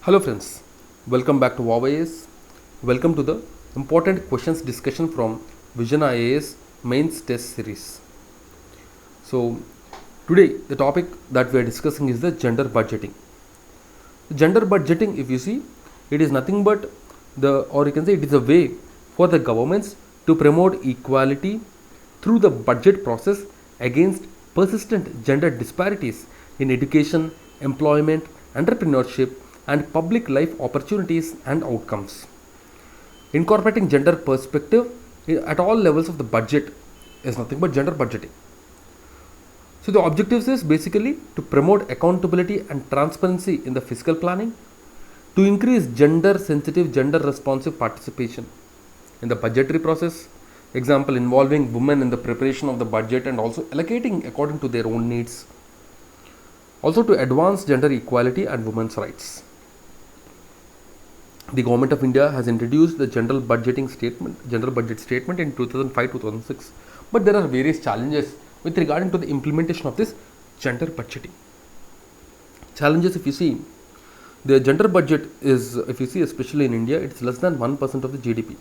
Hello friends, welcome back to Wow IAS. Welcome to the important questions discussion from Vision IAS mains test series. So today the topic that we are discussing is the gender budgeting. Gender budgeting, if you see, it is nothing but or you can say it is a way for the governments to promote equality through the budget process against persistent gender disparities in education, employment, entrepreneurship, and public life opportunities and outcomes. Incorporating gender perspective at all levels of the budget is nothing but gender budgeting. So the objectives is basically to promote accountability and transparency in the fiscal planning, to increase gender sensitive, gender responsive participation in the budgetary process, example involving women in the preparation of the budget and also allocating according to their own needs, also to advance gender equality and women's rights. The government of India has introduced the general budget statement in 2005-2006, but there are various challenges with regarding to the implementation of this gender budgeting. Challenges, if you see, the gender budget is, if you see, especially in India, it's less than 1% of the GDP.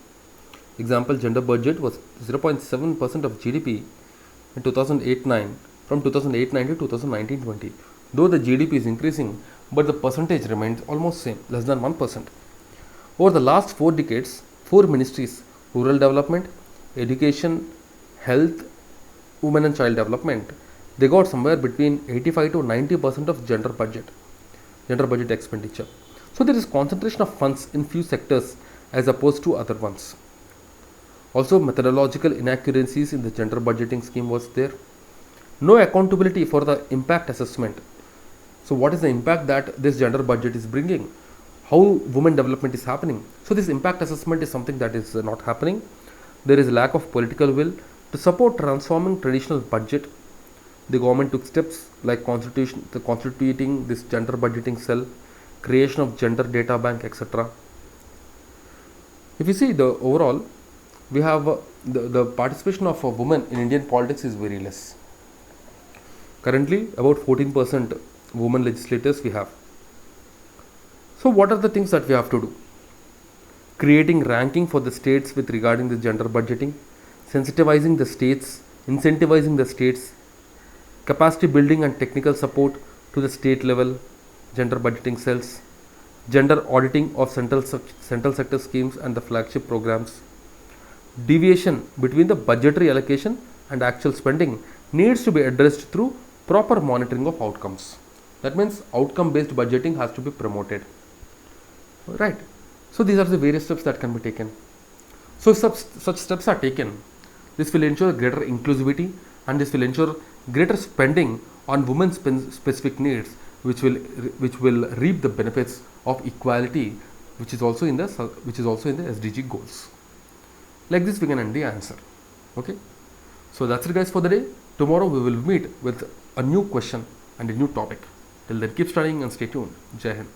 Example, gender budget was 0.7% of GDP in 2008-9, from 2008-9 to 2019-20. Though the GDP is increasing, but the percentage remains almost same, less than 1%. Over the last 4 decades, 4 ministries, rural development, education, health, women and child development, they got somewhere between 85 to 90% of gender budget expenditure. So there is concentration of funds in few sectors as opposed to other ones. Also, methodological inaccuracies in the gender budgeting scheme was there. No accountability for the impact assessment. So what is the impact that this gender budget is bringing? How women development is happening? So this impact assessment is something that is not happening. There is a lack of political will to support transforming traditional budget. The government took steps like constituting this gender budgeting cell, creation of gender data bank, etc. If you see the overall, we have the participation of women in Indian politics is very less. Currently, about 14% women legislators we have. So what are the things that we have to do? Creating ranking for the states with regarding the gender budgeting, sensitizing the states, incentivizing the states, capacity building and technical support to the state level, gender budgeting cells, gender auditing of central sector schemes and the flagship programs. Deviation between the budgetary allocation and actual spending needs to be addressed through proper monitoring of outcomes. That means outcome based budgeting has to be promoted. Right. So these are the various steps that can be taken. So if such steps are taken, this will ensure greater inclusivity and this will ensure greater spending on women's specific needs, which will reap the benefits of equality, which is also in the SDG goals. Like this we can end the answer. Okay. So that's it guys for the day. Tomorrow we will meet with a new question and a new topic. Till then, keep studying and stay tuned. Jai Hind.